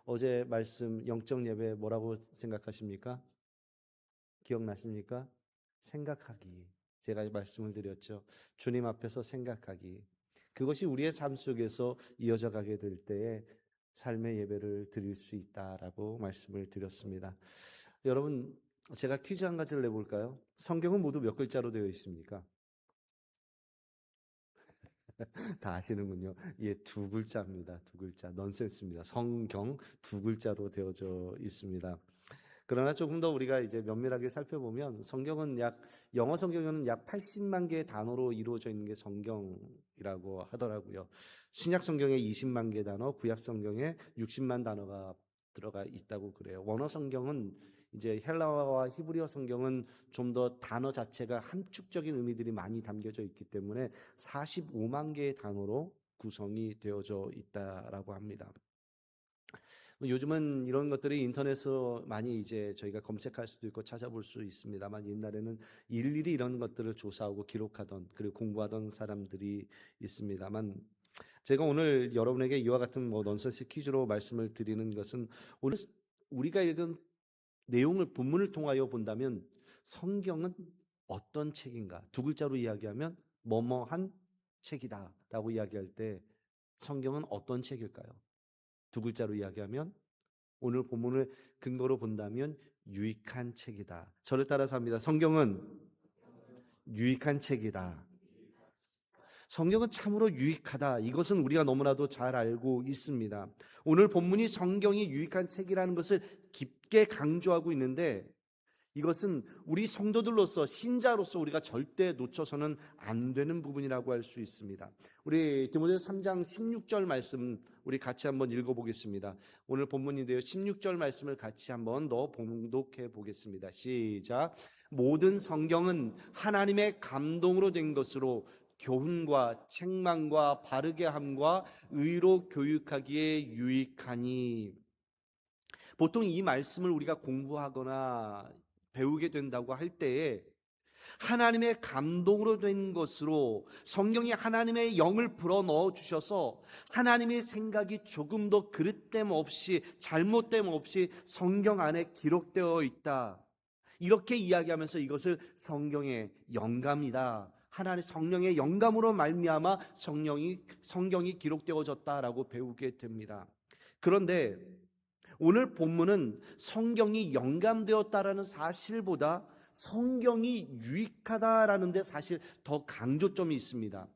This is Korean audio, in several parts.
어제 말씀 영적 예배 뭐라고 생각하십니까? 기억나십니까? 생각하기. 제가 말씀을 드렸죠. 주님 앞에서 생각하기. 그것이 우리의 삶 속에서 이어져 가게 될 때에 삶의 예배를 드릴 수 있다라고 말씀을 드렸습니다. 여러분, 제가 퀴즈 한 가지를 내볼까요? 성경은 모두 몇 글자로 되어 있습니까? 다 아시는군요. 예, 두 글자입니다. 두 글자. 넌센스입니다. 성경 두 글자로 되어져 있습니다. 그러나 조금 더 우리가 이제 면밀하게 살펴보면 성경은 영어 성경에는 약 80만 개의 단어로 이루어져 있는 게 성경이라고 하더라고요. 신약 성경에 20만 개 단어, 구약 성경에 60만 단어가 들어가 있다고 그래요. 원어 성경은 이제 헬라어와 히브리어 성경은 좀 더 단어 자체가 함축적인 의미들이 많이 담겨져 있기 때문에 45만 개의 단어로 구성이 되어져 있다라고 합니다. 요즘은 이런 것들이 인터넷으로 많이 이제 저희가 검색할 수도 있고 찾아볼 수 있습니다만, 옛날에는 일일이 이런 것들을 조사하고 기록하던, 그리고 공부하던 사람들이 있습니다만, 제가 오늘 여러분에게 이와 같은 넌센스 퀴즈로 말씀을 드리는 것은, 오늘 우리가 읽은 내용을 본문을 통하여 본다면 성경은 어떤 책인가? 두 글자로 이야기하면 뭐뭐한 책이다 라고 이야기할 때 성경은 어떤 책일까요? 두 글자로 이야기하면, 오늘 본문을 근거로 본다면 유익한 책이다. 저를 따라서 합니다. 성경은 유익한 책이다. 성경은 참으로 유익하다. 이것은 우리가 너무나도 잘 알고 있습니다. 오늘 본문이 성경이 유익한 책이라는 것을 깊게 강조하고 있는데, 이것은 우리 성도들로서, 신자로서 우리가 절대 놓쳐서는 안 되는 부분이라고 할 수 있습니다. 우리 디모데후서 3장 16절 말씀 우리 같이 한번 읽어보겠습니다. 오늘 본문인데요, 16절 말씀을 같이 한번 더 봉독해 보겠습니다. 시작. 모든 성경은 하나님의 감동으로 된 것으로 교훈과 책망과 바르게 함과 의로 교육하기에 유익하니. 보통 이 말씀을 우리가 공부하거나 배우게 된다고 할 때에 하나님의 감동으로 된 것으로, 성경이 하나님의 영을 불어넣어 주셔서 하나님의 생각이 조금 더 그릇됨 없이, 잘못됨 없이 성경 안에 기록되어 있다, 이렇게 이야기하면서 이것을 성경의 영감이다, 하나님의 성령의 영감으로 말미암아 성경이 기록되어졌다라고 배우게 됩니다. 그런데 오늘 본문은 성경이 영감되었다라는 사실보다 성경이 유익하다라는 데 사실 더 강조점이 있습니다.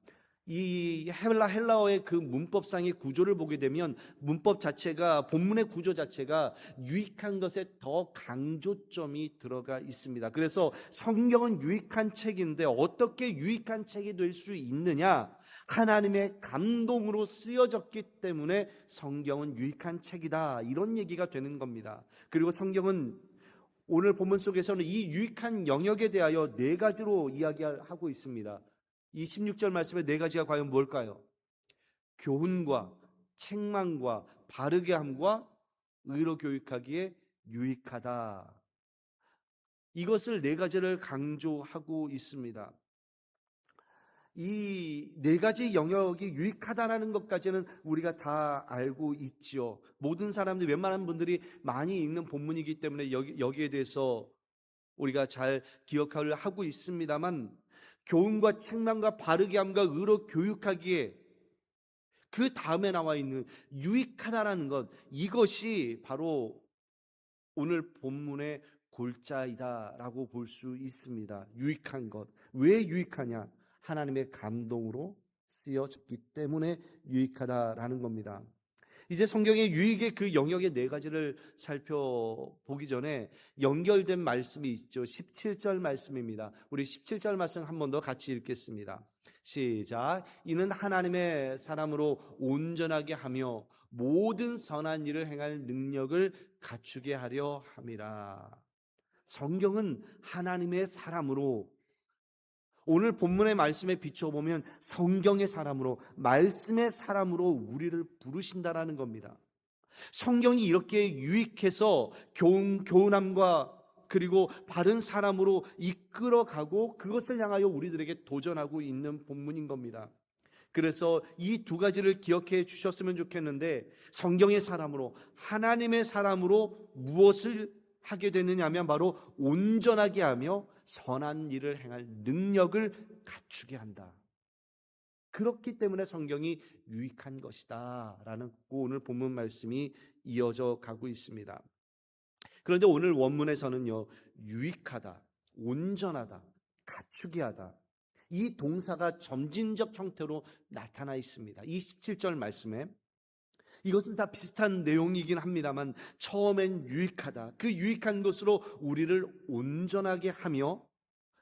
이 헬라어의 그 문법상의 구조를 보게 되면 문법 자체가, 본문의 구조 자체가 유익한 것에 더 강조점이 들어가 있습니다. 그래서 성경은 유익한 책인데 어떻게 유익한 책이 될 수 있느냐? 하나님의 감동으로 쓰여졌기 때문에 성경은 유익한 책이다, 이런 얘기가 되는 겁니다. 그리고 성경은 오늘 본문 속에서는 이 유익한 영역에 대하여 네 가지로 이야기하고 있습니다. 이 16절 말씀의 네 가지가 과연 뭘까요? 교훈과 책망과 바르게 함과 의로 교육하기에 유익하다, 이것을 네 가지를 강조하고 있습니다. 이 네 가지 영역이 유익하다라는 것까지는 우리가 다 알고 있죠. 모든 사람들, 웬만한 분들이 많이 읽는 본문이기 때문에 여기에 대해서 우리가 잘 기억을 하고 있습니다만, 교훈과 책망과 바르게 함과 의로 교육하기에, 그 다음에 나와 있는 유익하다라는 것, 이것이 바로 오늘 본문의 골자이다라고 볼 수 있습니다. 유익한 것. 왜 유익하냐? 하나님의 감동으로 쓰여졌기 때문에 유익하다라는 겁니다. 이제 성경의 유익의 그 영역의 네 가지를 살펴보기 전에 연결된 말씀이 있죠. 17절 말씀입니다. 우리 17절 말씀 한 번 더 같이 읽겠습니다. 시작. 이는 하나님의 사람으로 온전하게 하며 모든 선한 일을 행할 능력을 갖추게 하려 함이라. 성경은 하나님의 사람으로, 오늘 본문의 말씀에 비춰보면 성경의 사람으로, 말씀의 사람으로 우리를 부르신다라는 겁니다. 성경이 이렇게 유익해서 교훈함과 그리고 바른 사람으로 이끌어가고 그것을 향하여 우리들에게 도전하고 있는 본문인 겁니다. 그래서 이 두 가지를 기억해 주셨으면 좋겠는데, 성경의 사람으로, 하나님의 사람으로 무엇을 하게 되느냐면 바로 온전하게 하며 선한 일을 행할 능력을 갖추게 한다. 그렇기 때문에 성경이 유익한 것이다 라는 오늘 본문 말씀이 이어져 가고 있습니다. 그런데 오늘 원문에서는요, 유익하다, 온전하다, 갖추게 하다, 이 동사가 점진적 형태로 나타나 있습니다. 이 17절 말씀에 이것은 다 비슷한 내용이긴 합니다만, 처음엔 유익하다, 그 유익한 것으로 우리를 온전하게 하며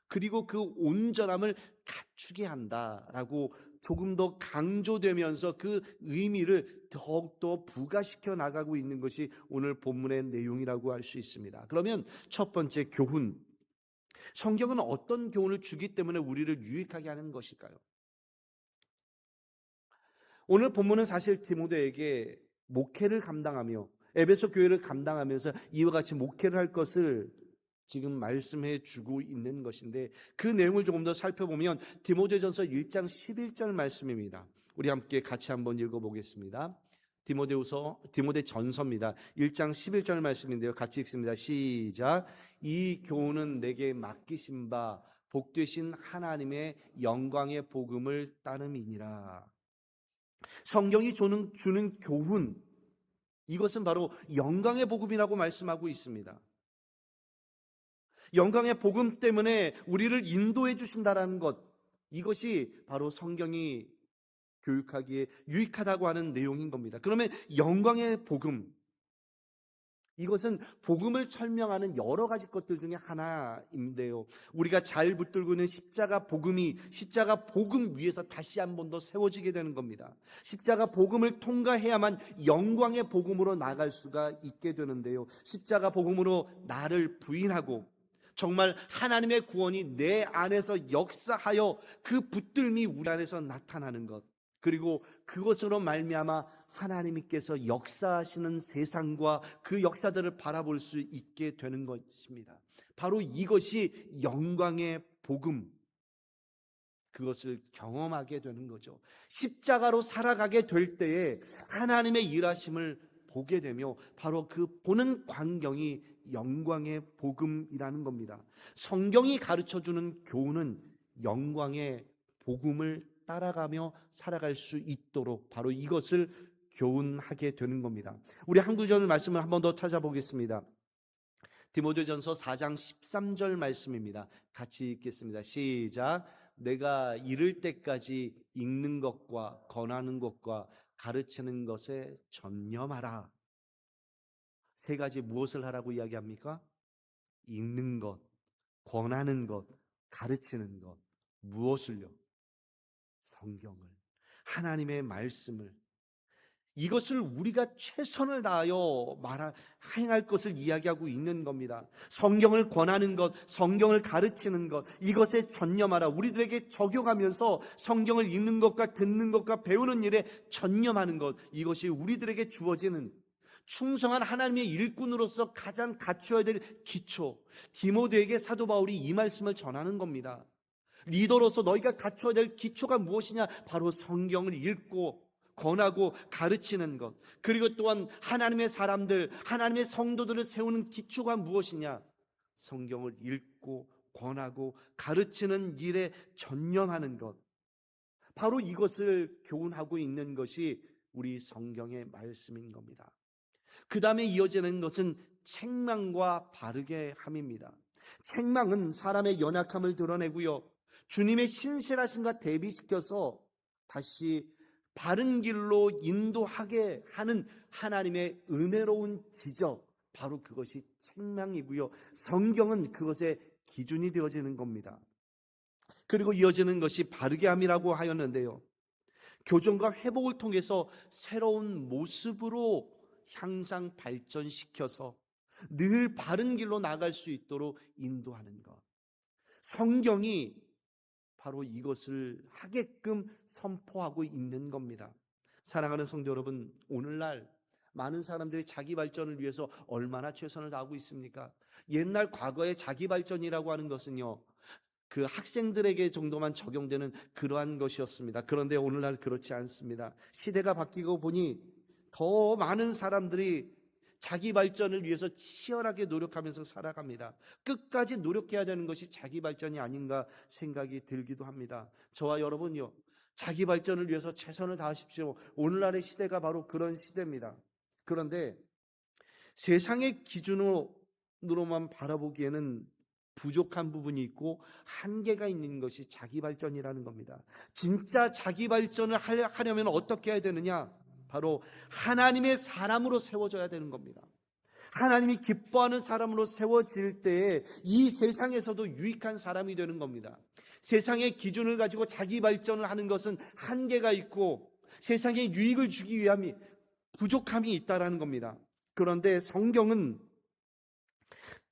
그리고 그 온전함을 갖추게 한다라고 조금 더 강조되면서 그 의미를 더욱더 부가시켜 나가고 있는 것이 오늘 본문의 내용이라고 할 수 있습니다. 그러면 첫 번째 교훈, 성경은 어떤 교훈을 주기 때문에 우리를 유익하게 하는 것일까요? 오늘 본문은 사실 디모데에게 목회를 감당하며 에베소 교회를 감당하면서 이와 같이 목회를 할 것을 지금 말씀해 주고 있는 것인데, 그 내용을 조금 더 살펴보면 디모데전서 1장 11절 말씀입니다. 우리 함께 같이 한번 읽어보겠습니다. 디모데전서입니다. 1장 11절 말씀인데요, 같이 읽습니다. 시작. 이 교훈은 내게 맡기신 바 복되신 하나님의 영광의 복음을 따름이니라. 성경이 주는 교훈, 이것은 바로 영광의 복음이라고 말씀하고 있습니다. 영광의 복음 때문에 우리를 인도해 주신다라는 것, 이것이 바로 성경이 교육하기에 유익하다고 하는 내용인 겁니다. 그러면 영광의 복음, 이것은 복음을 설명하는 여러 가지 것들 중에 하나인데요, 우리가 잘 붙들고 있는 십자가 복음이 십자가 복음 위에서 다시 한 번 더 세워지게 되는 겁니다. 십자가 복음을 통과해야만 영광의 복음으로 나갈 수가 있게 되는데요, 십자가 복음으로 나를 부인하고 정말 하나님의 구원이 내 안에서 역사하여 그 붙들미 우리 안에서 나타나는 것, 그리고 그것으로 말미암아 하나님께서 역사하시는 세상과 그 역사들을 바라볼 수 있게 되는 것입니다. 바로 이것이 영광의 복음, 그것을 경험하게 되는 거죠. 십자가로 살아가게 될 때에 하나님의 일하심을 보게 되며 바로 그 보는 광경이 영광의 복음이라는 겁니다. 성경이 가르쳐주는 교훈은 영광의 복음을 따라가며 살아갈 수 있도록 바로 이것을 교훈하게 되는 겁니다. 우리 한 구절 말씀을 한 번 더 찾아보겠습니다. 디모데전서 4장 13절 말씀입니다. 같이 읽겠습니다. 시작. 내가 이를 때까지 읽는 것과 권하는 것과 가르치는 것에 전념하라. 세 가지 무엇을 하라고 이야기합니까? 읽는 것, 권하는 것, 가르치는 것. 무엇을요? 성경을, 하나님의 말씀을, 이것을 우리가 최선을 다하여 행할 것을 이야기하고 있는 겁니다. 성경을 권하는 것, 성경을 가르치는 것, 이것에 전념하라. 우리들에게 적용하면서 성경을 읽는 것과 듣는 것과 배우는 일에 전념하는 것, 이것이 우리들에게 주어지는 충성한 하나님의 일꾼으로서 가장 갖춰야 될 기초, 디모데에게 사도 바울이 이 말씀을 전하는 겁니다. 리더로서 너희가 갖춰야 될 기초가 무엇이냐? 바로 성경을 읽고 권하고 가르치는 것, 그리고 또한 하나님의 사람들, 하나님의 성도들을 세우는 기초가 무엇이냐? 성경을 읽고 권하고 가르치는 일에 전념하는 것, 바로 이것을 교훈하고 있는 것이 우리 성경의 말씀인 겁니다. 그 다음에 이어지는 것은 책망과 바르게 함입니다. 책망은 사람의 연약함을 드러내고요, 주님의 신실하심과 대비시켜서 다시 바른 길로 인도하게 하는 하나님의 은혜로운 지적, 바로 그것이 책망이고요, 성경은 그것의 기준이 되어지는 겁니다. 그리고 이어지는 것이 바르게 함이라고 하였는데요, 교정과 회복을 통해서 새로운 모습으로 향상 발전시켜서 늘 바른 길로 나갈 수 있도록 인도하는 것, 성경이 바로 이것을 하게끔 선포하고 있는 겁니다. 사랑하는 성도 여러분, 오늘날 많은 사람들이 자기 발전을 위해서 얼마나 최선을 다하고 있습니까? 옛날 과거의 자기 발전이라고 하는 것은요, 그 학생들에게 정도만 적용되는 그러한 것이었습니다. 그런데 오늘날 그렇지 않습니다. 시대가 바뀌고 보니 더 많은 사람들이 자기 발전을 위해서 치열하게 노력하면서 살아갑니다. 끝까지 노력해야 되는 것이 자기 발전이 아닌가 생각이 들기도 합니다. 저와 여러분요, 자기 발전을 위해서 최선을 다하십시오. 오늘날의 시대가 바로 그런 시대입니다. 그런데 세상의 기준으로만 바라보기에는 부족한 부분이 있고 한계가 있는 것이 자기 발전이라는 겁니다. 진짜 자기 발전을 하려면 어떻게 해야 되느냐? 바로 하나님의 사람으로 세워져야 되는 겁니다. 하나님이 기뻐하는 사람으로 세워질 때에 이 세상에서도 유익한 사람이 되는 겁니다. 세상의 기준을 가지고 자기 발전을 하는 것은 한계가 있고 세상에 유익을 주기 위함이 부족함이 있다라는 겁니다. 그런데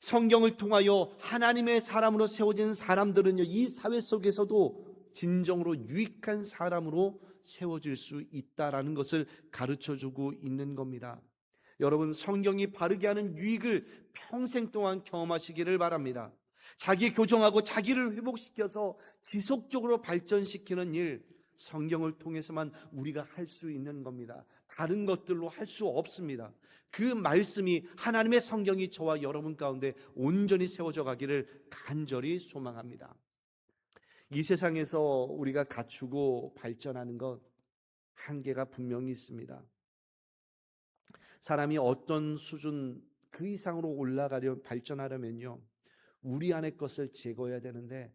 성경을 통하여 하나님의 사람으로 세워진 사람들은요, 이 사회 속에서도 진정으로 유익한 사람으로 세워질 수 있다라는 것을 가르쳐주고 있는 겁니다. 여러분, 성경이 바르게 하는 유익을 평생 동안 경험하시기를 바랍니다. 자기 교정하고 자기를 회복시켜서 지속적으로 발전시키는 일, 성경을 통해서만 우리가 할 수 있는 겁니다. 다른 것들로 할 수 없습니다. 그 말씀이, 하나님의 성경이 저와 여러분 가운데 온전히 세워져 가기를 간절히 소망합니다. 이 세상에서 우리가 갖추고 발전하는 것, 한계가 분명히 있습니다. 사람이 어떤 수준 그 이상으로 발전하려면요, 우리 안의 것을 제거해야 되는데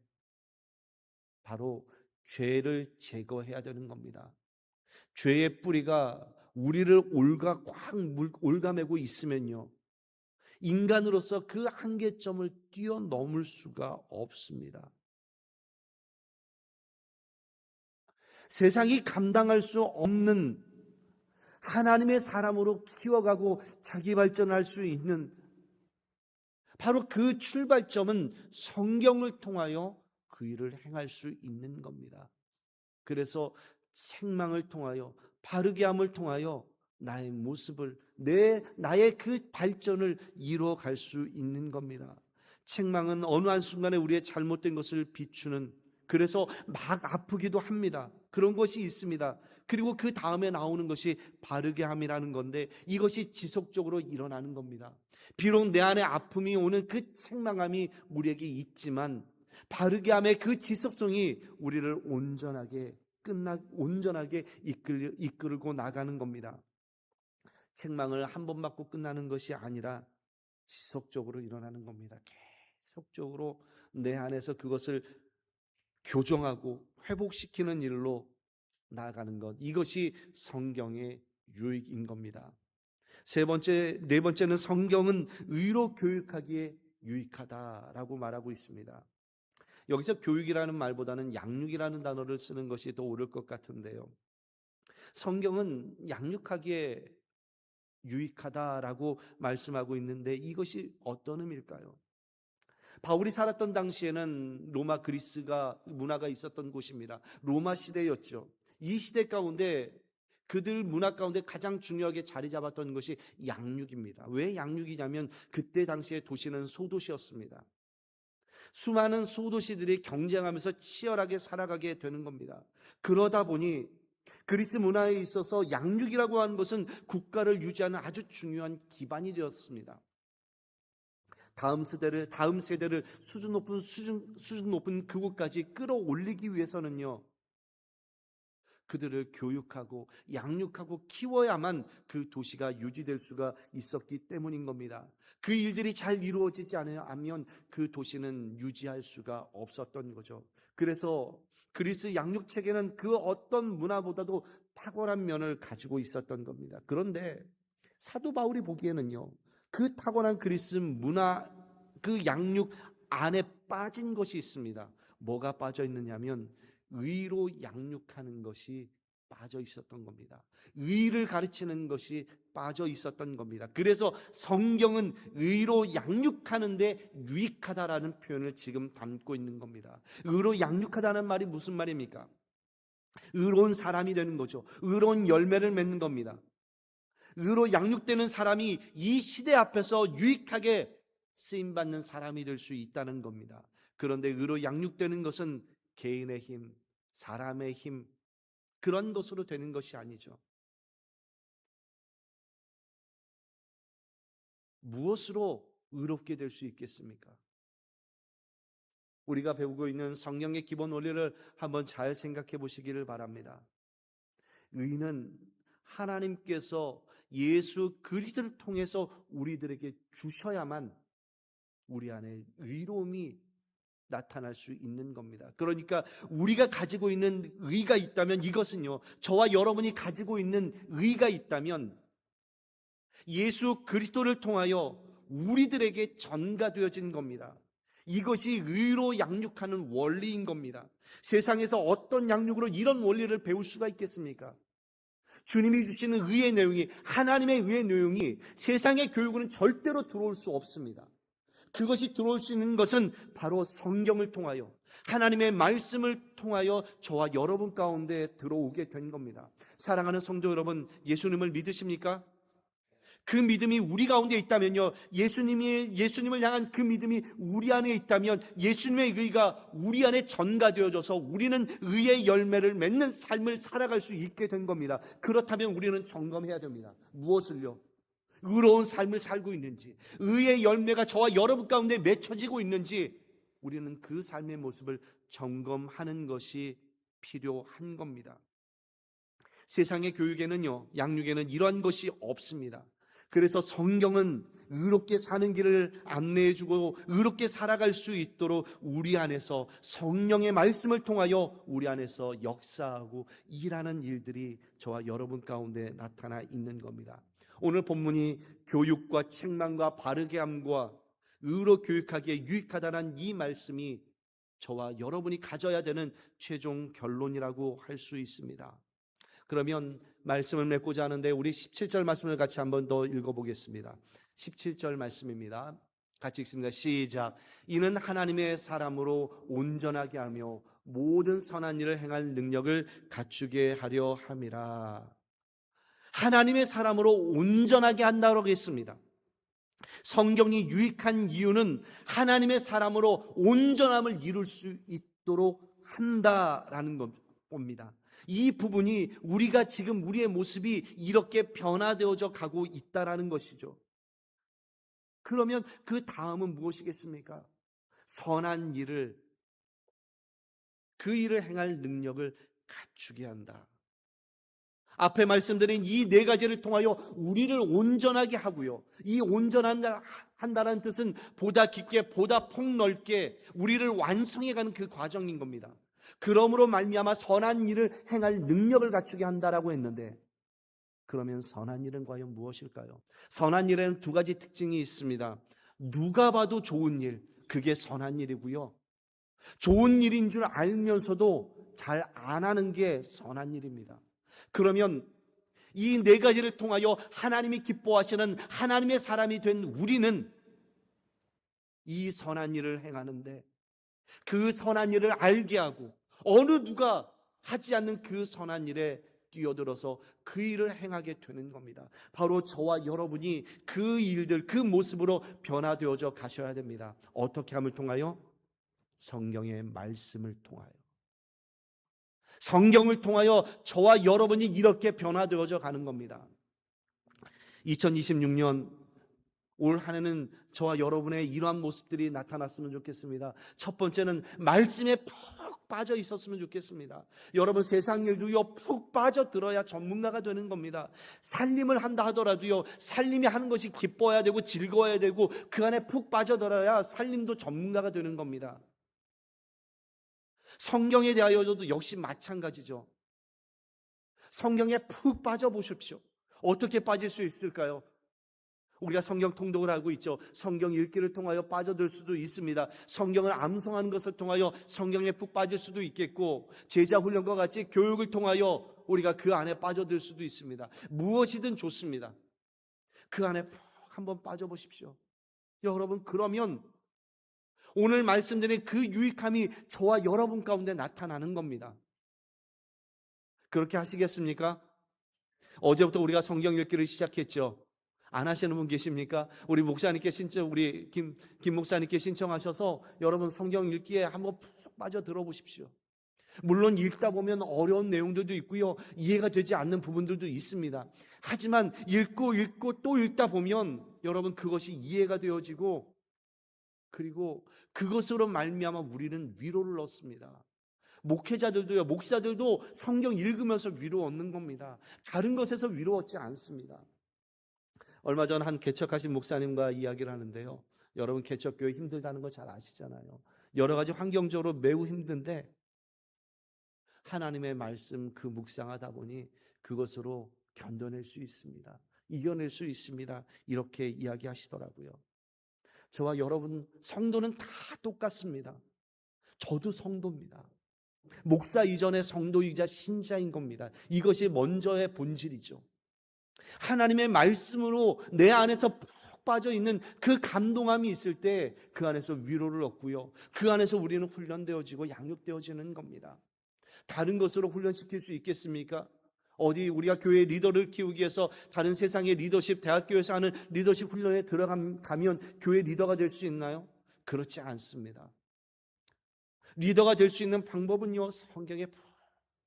바로 죄를 제거해야 되는 겁니다. 죄의 뿌리가 우리를 올가매고 있으면요, 인간으로서 그 한계점을 뛰어넘을 수가 없습니다. 세상이 감당할 수 없는 하나님의 사람으로 키워가고 자기 발전할 수 있는 바로 그 출발점은 성경을 통하여 그 일을 행할 수 있는 겁니다. 그래서 책망을 통하여, 바르게 함을 통하여 나의 모습을, 나의 그 발전을 이루어갈 수 있는 겁니다. 책망은 어느 한순간에 우리의 잘못된 것을 비추는, 그래서 막 아프기도 합니다. 그런 것이 있습니다. 그리고 그 다음에 나오는 것이 바르게 함이라는 건데, 이것이 지속적으로 일어나는 겁니다. 비록 내 안에 아픔이 오는 그 책망함이 우리에게 있지만 바르게 함의 그 지속성이 우리를 온전하게 이끌고 나가는 겁니다. 책망을 한 번 받고 끝나는 것이 아니라 지속적으로 일어나는 겁니다. 계속적으로 내 안에서 그것을 교정하고 회복시키는 일로 나아가는 것, 이것이 성경의 유익인 겁니다. 네 번째는 성경은 의로 교육하기에 유익하다라고 말하고 있습니다. 여기서 교육이라는 말보다는 양육이라는 단어를 쓰는 것이 더 옳을 것 같은데요, 성경은 양육하기에 유익하다라고 말씀하고 있는데 이것이 어떤 의미일까요? 바울이 살았던 당시에는 로마 그리스가 문화가 있었던 곳입니다. 로마 시대였죠. 이 시대 가운데 그들 문화 가운데 가장 중요하게 자리 잡았던 것이 양육입니다. 왜 양육이냐면 그때 당시의 도시는 소도시였습니다. 수많은 소도시들이 경쟁하면서 치열하게 살아가게 되는 겁니다. 그러다 보니 그리스 문화에 있어서 양육이라고 하는 것은 국가를 유지하는 아주 중요한 기반이 되었습니다. 다음 세대를 수준 높은 그곳까지 끌어올리기 위해서는요, 그들을 교육하고 양육하고 키워야만 그 도시가 유지될 수가 있었기 때문인 겁니다. 그 일들이 잘 이루어지지 않으면 그 도시는 유지할 수가 없었던 거죠. 그래서 그리스 양육 체계는 그 어떤 문화보다도 탁월한 면을 가지고 있었던 겁니다. 그런데 사도 바울이 보기에는요, 그 탁월한 그리스 문화, 그 양육 안에 빠진 것이 있습니다. 뭐가 빠져 있느냐면 의로 양육하는 것이 빠져 있었던 겁니다. 의를 가르치는 것이 빠져 있었던 겁니다. 그래서 성경은 의로 양육하는데 유익하다라는 표현을 지금 담고 있는 겁니다. 의로 양육하다는 말이 무슨 말입니까? 의로운 사람이 되는 거죠. 의로운 열매를 맺는 겁니다. 의로 양육되는 사람이 이 시대 앞에서 유익하게 쓰임받는 사람이 될 수 있다는 겁니다. 그런데 의로 양육되는 것은 개인의 힘, 사람의 힘, 그런 것으로 되는 것이 아니죠. 무엇으로 의롭게 될 수 있겠습니까? 우리가 배우고 있는 성경의 기본 원리를 한번 잘 생각해 보시기를 바랍니다. 의는 하나님께서 예수 그리스도를 통해서 우리들에게 주셔야만 우리 안에 의로움이 나타날 수 있는 겁니다. 그러니까 우리가 가지고 있는 의가 있다면, 이것은요, 저와 여러분이 가지고 있는 의가 있다면 예수 그리스도를 통하여 우리들에게 전가되어진 겁니다. 이것이 의로 양육하는 원리인 겁니다. 세상에서 어떤 양육으로 이런 원리를 배울 수가 있겠습니까? 주님이 주시는 의의 내용이, 하나님의 의의 내용이 세상의 교육으로는 절대로 들어올 수 없습니다. 그것이 들어올 수 있는 것은 바로 성경을 통하여, 하나님의 말씀을 통하여 저와 여러분 가운데 들어오게 된 겁니다. 사랑하는 성도 여러분, 예수님을 믿으십니까? 그 믿음이 우리 가운데 있다면요, 예수님을 향한 그 믿음이 우리 안에 있다면 예수님의 의가 우리 안에 전가되어져서 우리는 의의 열매를 맺는 삶을 살아갈 수 있게 된 겁니다. 그렇다면 우리는 점검해야 됩니다. 무엇을요? 의로운 삶을 살고 있는지, 의의 열매가 저와 여러분 가운데 맺혀지고 있는지, 우리는 그 삶의 모습을 점검하는 것이 필요한 겁니다. 세상의 교육에는요, 양육에는 이러한 것이 없습니다. 그래서 성경은 의롭게 사는 길을 안내해주고 의롭게 살아갈 수 있도록 우리 안에서 성령의 말씀을 통하여 우리 안에서 역사하고 일하는 일들이 저와 여러분 가운데 나타나 있는 겁니다. 오늘 본문이 교육과 책망과 바르게 함과 의로 교육하기에 유익하다는 이 말씀이 저와 여러분이 가져야 되는 최종 결론이라고 할 수 있습니다. 그러면 말씀을 맺고자 하는데 우리 17절 말씀을 같이 한번 더 읽어보겠습니다. 17절 말씀입니다. 같이 읽습니다. 시작. 이는 하나님의 사람으로 온전하게 하며 모든 선한 일을 행할 능력을 갖추게 하려 함이라. 하나님의 사람으로 온전하게 한다고 했습니다. 성경이 유익한 이유는 하나님의 사람으로 온전함을 이룰 수 있도록 한다라는 겁니다. 이 부분이 우리가 지금 우리의 모습이 이렇게 변화되어져 가고 있다라는 것이죠. 그러면 그 다음은 무엇이겠습니까? 선한 일을, 그 일을 행할 능력을 갖추게 한다. 앞에 말씀드린 이 네 가지를 통하여 우리를 온전하게 하고요, 이 온전한다는 뜻은 보다 깊게, 보다 폭넓게 우리를 완성해가는 그 과정인 겁니다. 그러므로 말미암아 선한 일을 행할 능력을 갖추게 한다라고 했는데, 그러면 선한 일은 과연 무엇일까요? 선한 일에는 두 가지 특징이 있습니다. 누가 봐도 좋은 일, 그게 선한 일이고요, 좋은 일인 줄 알면서도 잘 안 하는 게 선한 일입니다. 그러면 이 네 가지를 통하여 하나님이 기뻐하시는 하나님의 사람이 된 우리는 이 선한 일을 행하는데, 그 선한 일을 알게 하고 어느 누가 하지 않는 그 선한 일에 뛰어들어서 그 일을 행하게 되는 겁니다. 바로 저와 여러분이 그 일들, 그 모습으로 변화되어져 가셔야 됩니다. 어떻게 함을 통하여? 성경의 말씀을 통하여. 성경을 통하여 저와 여러분이 이렇게 변화되어져 가는 겁니다. 2026년 올 한 해는 저와 여러분의 이러한 모습들이 나타났으면 좋겠습니다. 첫 번째는 말씀에 푹 빠져 있었으면 좋겠습니다. 여러분, 세상 일도요, 푹 빠져들어야 전문가가 되는 겁니다. 살림을 한다 하더라도요, 살림이 하는 것이 기뻐야 되고 즐거워야 되고 그 안에 푹 빠져들어야 살림도 전문가가 되는 겁니다. 성경에 대하여도 역시 마찬가지죠. 성경에 푹 빠져보십시오. 어떻게 빠질 수 있을까요? 우리가 성경 통독을 하고 있죠. 성경 읽기를 통하여 빠져들 수도 있습니다. 성경을 암송하는 것을 통하여 성경에 푹 빠질 수도 있겠고, 제자 훈련과 같이 교육을 통하여 우리가 그 안에 빠져들 수도 있습니다. 무엇이든 좋습니다. 그 안에 푹 한번 빠져보십시오. 여러분, 그러면 오늘 말씀드린 그 유익함이 저와 여러분 가운데 나타나는 겁니다. 그렇게 하시겠습니까? 어제부터 우리가 성경 읽기를 시작했죠. 안 하시는 분 계십니까? 우리 목사님께 우리 김 목사님께 신청하셔서 여러분 성경 읽기에 한번 푹 빠져 들어보십시오. 물론 읽다 보면 어려운 내용들도 있고요, 이해가 되지 않는 부분들도 있습니다. 하지만 읽고 또 읽다 보면 여러분 그것이 이해가 되어지고, 그리고 그것으로 말미암아 우리는 위로를 얻습니다. 목회자들도요, 목사들도 성경 읽으면서 위로 얻는 겁니다. 다른 것에서 위로 얻지 않습니다. 얼마 전 한 개척하신 목사님과 이야기를 하는데요, 여러분 개척교회 힘들다는 거 잘 아시잖아요. 여러 가지 환경적으로 매우 힘든데 하나님의 말씀 그 묵상하다 보니 그것으로 견뎌낼 수 있습니다. 이겨낼 수 있습니다. 이렇게 이야기하시더라고요. 저와 여러분 성도는 다 똑같습니다. 저도 성도입니다. 목사 이전에 성도이자 신자인 겁니다. 이것이 먼저의 본질이죠. 하나님의 말씀으로 내 안에서 푹 빠져 있는 그 감동함이 있을 때 그 안에서 위로를 얻고요, 그 안에서 우리는 훈련되어지고 양육되어지는 겁니다. 다른 것으로 훈련시킬 수 있겠습니까? 어디 우리가 교회 리더를 키우기 위해서 다른 세상의 리더십, 대학교에서 하는 리더십 훈련에 들어가면 교회 리더가 될 수 있나요? 그렇지 않습니다. 리더가 될 수 있는 방법은요, 성경에 푹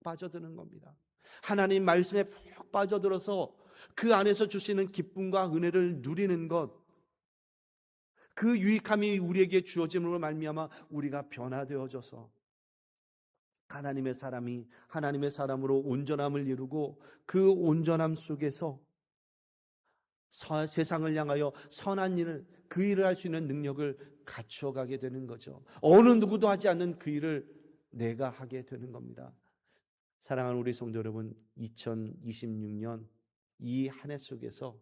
빠져드는 겁니다. 하나님 말씀에 푹 빠져들어서 그 안에서 주시는 기쁨과 은혜를 누리는 것, 그 유익함이 우리에게 주어짐으로 말미암아 우리가 변화되어져서 하나님의 사람이 하나님의 사람으로 온전함을 이루고, 그 온전함 속에서 세상을 향하여 선한 일을, 그 일을 할 수 있는 능력을 갖춰가게 되는 거죠. 어느 누구도 하지 않는 그 일을 내가 하게 되는 겁니다. 사랑하는 우리 성도 여러분, 2026년 이 한 해 속에서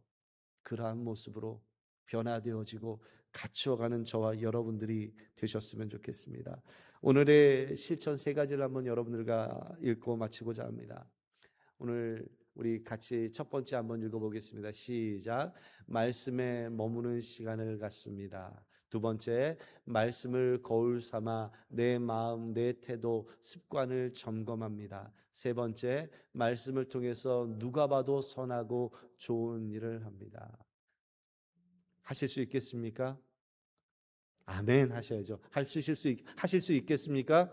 그러한 모습으로 변화되어지고 갖추어가는 저와 여러분들이 되셨으면 좋겠습니다. 오늘의 실천 세 가지를 한번 여러분들과 읽고 마치고자 합니다. 오늘 우리 같이 첫 번째 한번 읽어보겠습니다. 시작. 말씀에 머무는 시간을 갖습니다. 두 번째, 말씀을 거울 삼아 내 마음, 내 태도, 습관을 점검합니다. 세 번째, 말씀을 통해서 누가 봐도 선하고 좋은 일을 합니다. 하실 수 있겠습니까? 아멘 하셔야죠. 하실 수 있겠습니까?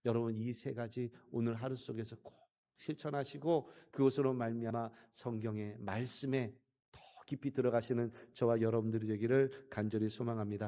여러분 이 세 가지 오늘 하루 속에서 꼭 실천하시고 그것으로 말미암아 성경의 말씀에 더 깊이 들어가시는 저와 여러분들이 되기를 간절히 소망합니다.